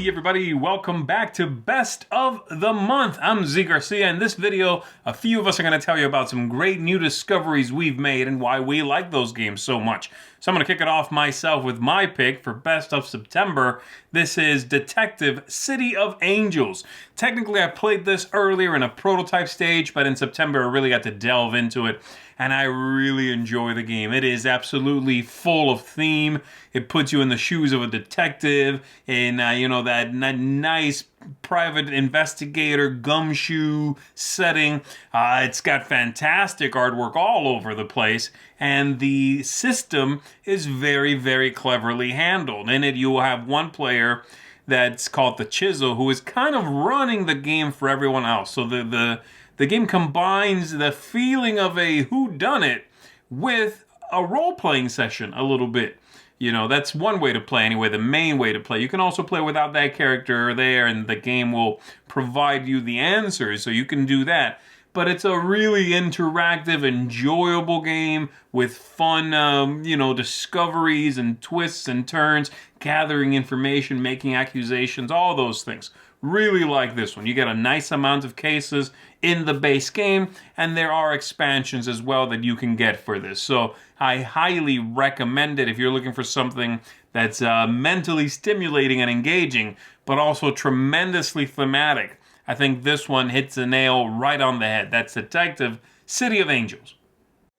Hey everybody, welcome back to Best of the Month. I'm Zhi Garcia. In this video, a few of us are going to tell you about some great new discoveries we've made and why we like those games so much. So I'm going to kick it off myself with my pick for Best of September. This is Detective City of Angels. Technically, I played this earlier in a prototype stage, but in September I really got to delve into it, and I really enjoy the game. It is absolutely full of theme. It puts you in the shoes of a detective in, that nice private investigator gumshoe setting. It's got fantastic artwork all over the place, and the system is very, very cleverly handled. In it, you will have one player that's called the Chisel, who is kind of running the game for everyone else. So the game combines the feeling of a whodunit with a role-playing session a little bit. You know, that's one way to play anyway, the main way to play. You can also play without that character there, and the game will provide you the answers, so you can do that. But it's a really interactive, enjoyable game with fun, discoveries and twists and turns, gathering information, making accusations, all those things. Really like this one. You get a nice amount of cases in the base game, and there are expansions as well that you can get for this. So I highly recommend it if you're looking for something that's mentally stimulating and engaging, but also tremendously thematic. I think this one hits the nail right on the head. That's Detective City of Angels.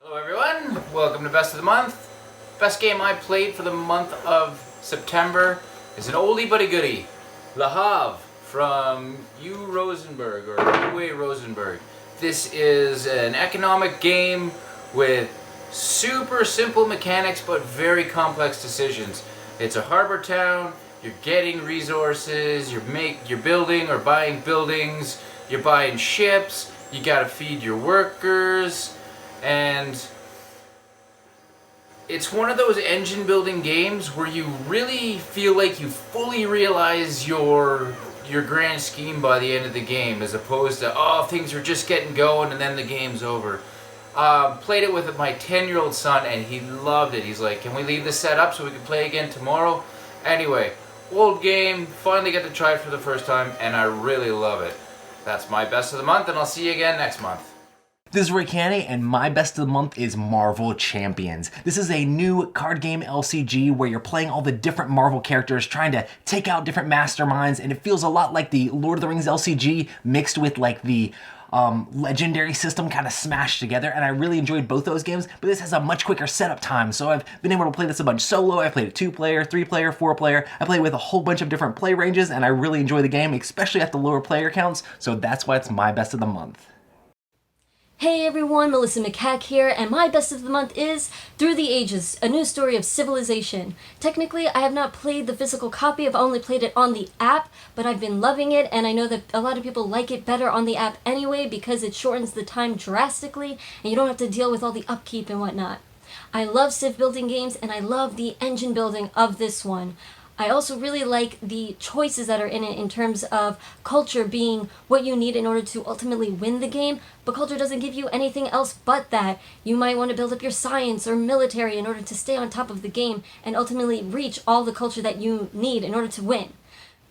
Hello everyone, welcome to Best of the Month. Best game I played for the month of September is an oldie but a goodie. Le Havre from Uwe Rosenberg. This is an economic game with super simple mechanics but very complex decisions. It's a harbor town. You're getting resources, you're building or buying buildings, you're buying ships, you gotta feed your workers, and it's one of those engine building games where you really feel like you fully realize your grand scheme by the end of the game, as opposed to, things are just getting going and then the game's over. Played it with my 10-year-old son and he loved it. He's like, can we leave this set up so we can play again tomorrow? Anyway, old game, finally get to try it for the first time, and I really love it. That's my Best of the Month, and I'll see you again next month. This is Rick Haney, and my Best of the Month is Marvel Champions. This is a new card game LCG where you're playing all the different Marvel characters, trying to take out different masterminds, and it feels a lot like the Lord of the Rings LCG mixed with like the legendary system kind of smashed together, and I really enjoyed both those games, but this has a much quicker setup time, so I've been able to play this a bunch solo. I played it 2-player, 3-player, 4-player. I played with a whole bunch of different play ranges, and I really enjoy the game, especially at the lower player counts, so that's why it's my Best of the Month. Hey everyone, Melissa McCack here, and my Best of the Month is Through the Ages, a new story of civilization. Technically, I have not played the physical copy, I've only played it on the app, but I've been loving it, and I know that a lot of people like it better on the app anyway because it shortens the time drastically, and you don't have to deal with all the upkeep and whatnot. I love civ building games, and I love the engine building of this one. I also really like the choices that are in it in terms of culture being what you need in order to ultimately win the game, but culture doesn't give you anything else but that. You might want to build up your science or military in order to stay on top of the game and ultimately reach all the culture that you need in order to win.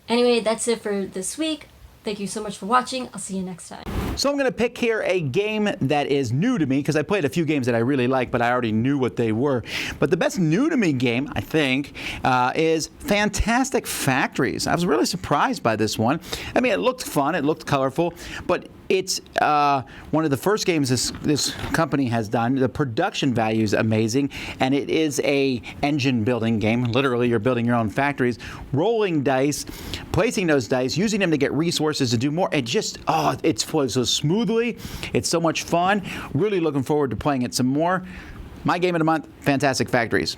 Anyway, that's it for this week. Thank you so much for watching. I'll see you next time. So I'm going to pick here a game that is new to me, because I played a few games that I really like, but I already knew what they were. But the best new to me game, I think, is Fantastic Factories. I was really surprised by this one. I mean, it looked fun, it looked colorful, but it's one of the first games this company has done. The production value is amazing, and it is a engine building game. Literally, you're building your own factories, rolling dice, placing those dice, using them to get resources to do more. It just, it flows so smoothly. It's so much fun. Really looking forward to playing it some more. My game of the month, Fantastic Factories.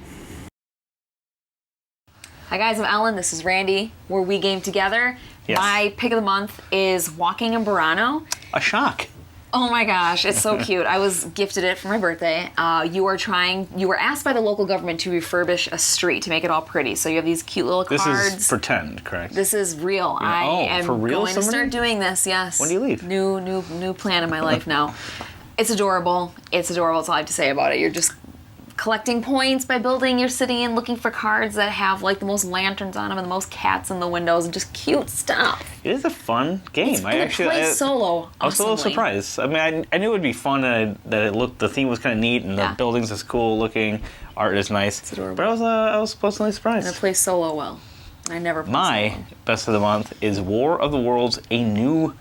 Hi guys, I'm Ellen. This is Randy. We're We Game Together. Yes. My pick of the month is Walking in Burano. A shock. Oh my gosh, it's so cute. I was gifted it for my birthday. You were asked by the local government to refurbish a street to make it all pretty. So you have these cute little cards. This is pretend, correct? This is real. Yeah. I am for real, going to start doing this, yes. When do you leave? New plan in my life now. It's adorable. It's adorable. That's all I have to say about it. You're just collecting points by building your city and looking for cards that have like the most lanterns on them and the most cats in the windows and just cute stuff. It is a fun game. I play solo. I was a little surprised. I mean, I knew it would be fun and that it looked, the theme was kind of neat and the buildings is cool looking, art is nice. It's adorable. But I was pleasantly surprised. And I play solo well. I never play My best of the month is War of the Worlds: A New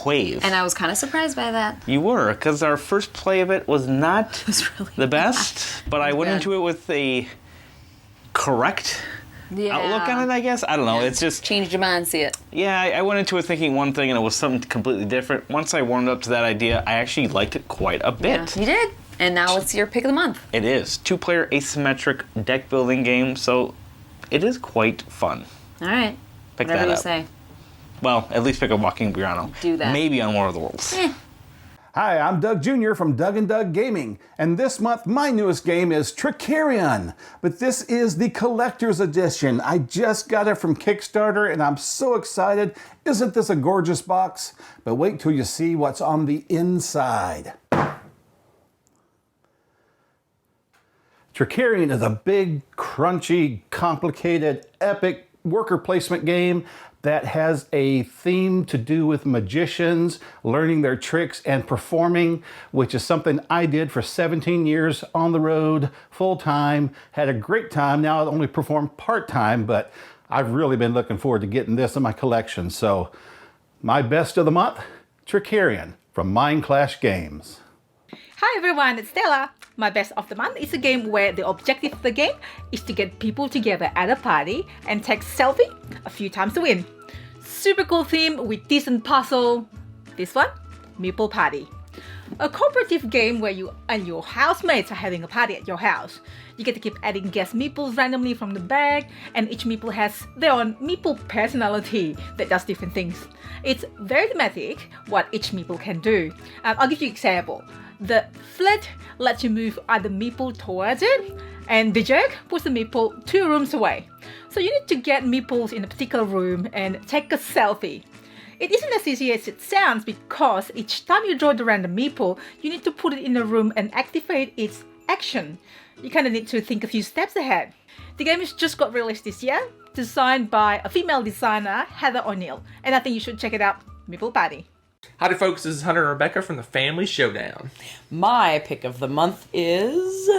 Wave. And I was kind of surprised by that. You were, because our first play of it was not Really the best, but I went into it with a correct outlook on it, I guess. I don't know. It's just changed your mind, see it. Yeah, I went into it thinking one thing and it was something completely different. Once I warmed up to that idea, I actually liked it quite a bit. Yeah, you did. And now it's your pick of the month. It is. 2-player asymmetric deck building game, so it is quite fun. All right. Pick Whatever that you up. say. Well, at least pick up Walking Burano. Do that. Maybe on War of the Worlds. Hi, I'm Doug Jr. from Doug and Doug Gaming, and this month my newest game is Trycarrion, but this is the collector's edition. I just got it from Kickstarter and I'm so excited. Isn't this a gorgeous box? But wait till you see what's on the inside. Trycarrion is a big, crunchy, complicated, epic worker placement game that has a theme to do with magicians, learning their tricks and performing, which is something I did for 17 years on the road, full time, had a great time. Now I only perform part-time, but I've really been looking forward to getting this in my collection. So my best of the month, Trycarrion from Mind Clash Games. Hi everyone, it's Stella. My best of the month is a game where the objective of the game is to get people together at a party and take selfie a few times to win. Super cool theme with decent puzzle. This one, Meple Party. A cooperative game where you and your housemates are having a party at your house. You get to keep adding guest meeples randomly from the bag, and each meeple has their own meeple personality that does different things. It's very thematic what each meeple can do. I'll give you an example. The flit lets you move other meeple towards it, and the jerk puts the meeple 2 rooms away. So you need to get meeples in a particular room and take a selfie. It isn't as easy as it sounds because each time you draw the random meeple, you need to put it in a room and activate its action. You kind of need to think a few steps ahead. The game has just got released this year, designed by a female designer, Heather O'Neill, and I think you should check it out, Meple Party. Howdy folks, this is Hunter and Rebecca from the Family Showdown. My pick of the month is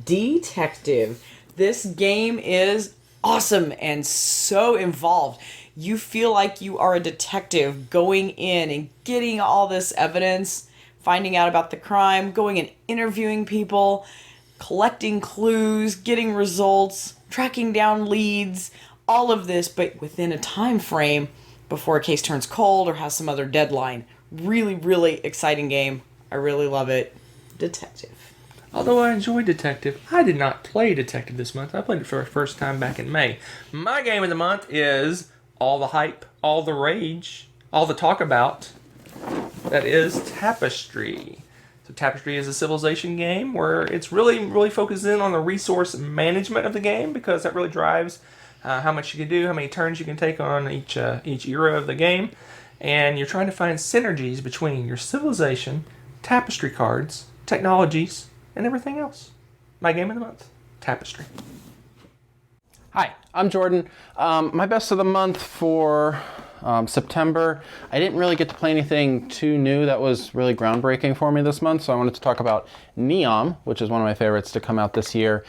Detective. This game is awesome and so involved. You feel like you are a detective going in and getting all this evidence, finding out about the crime, going and interviewing people, collecting clues, getting results, tracking down leads, all of this, but within a time frame before a case turns cold or has some other deadline. Really, really exciting game. I really love it. Detective. Although I enjoy Detective, I did not play Detective this month. I played it for the first time back in May. My game of the month is all the hype, all the rage, all the talk about. That is Tapestry. So Tapestry is a civilization game where it's really focused in on the resource management of the game because that really drives how much you can do, how many turns you can take on each era of the game. And you're trying to find synergies between your civilization, Tapestry cards, technologies, and everything else. My game of the month, Tapestry. Hi, I'm Jordan. My best of the month for September. I didn't really get to play anything too new that was really groundbreaking for me this month, so I wanted to talk about Neom, which is one of my favorites to come out this year.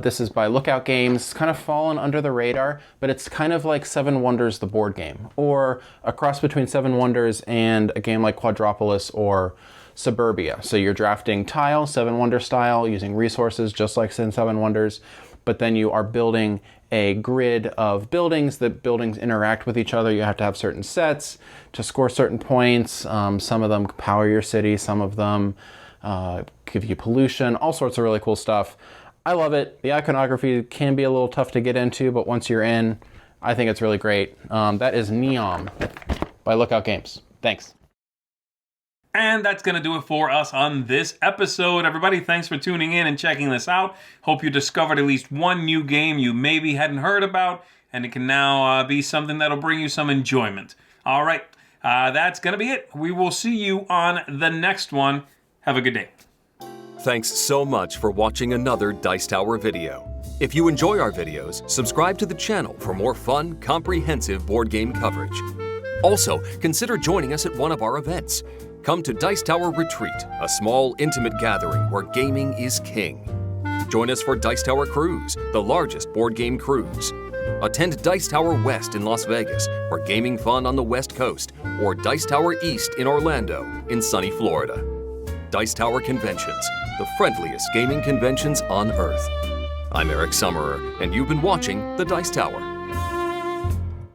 This is by Lookout Games. It's kind of fallen under the radar, but it's kind of like Seven Wonders, the board game, or a cross between Seven Wonders and a game like Quadropolis or Suburbia. So you're drafting tile, Seven Wonders style, using resources just like in Seven Wonders, but then you are building a grid of buildings. The buildings interact with each other. You have to have certain sets to score certain points. Some of them power your city, some of them give you pollution, all sorts of really cool stuff. I love it. The iconography can be a little tough to get into, but once you're in, I think it's really great. That is Neom by Lookout Games. Thanks. And that's going to do it for us on this episode. Everybody, thanks for tuning in and checking this out. Hope you discovered at least one new game you maybe hadn't heard about, and it can now be something that'll bring you some enjoyment. All right, that's going to be it. We will see you on the next one. Have a good day. Thanks so much for watching another Dice Tower video. If you enjoy our videos, subscribe to the channel for more fun, comprehensive board game coverage. Also, consider joining us at one of our events. Come to Dice Tower Retreat, a small, intimate gathering where gaming is king. Join us for Dice Tower Cruise, the largest board game cruise. Attend Dice Tower West in Las Vegas for gaming fun on the West Coast, or Dice Tower East in Orlando in sunny Florida. Dice Tower Conventions, the friendliest gaming conventions on Earth. I'm Eric Summerer, and you've been watching The Dice Tower.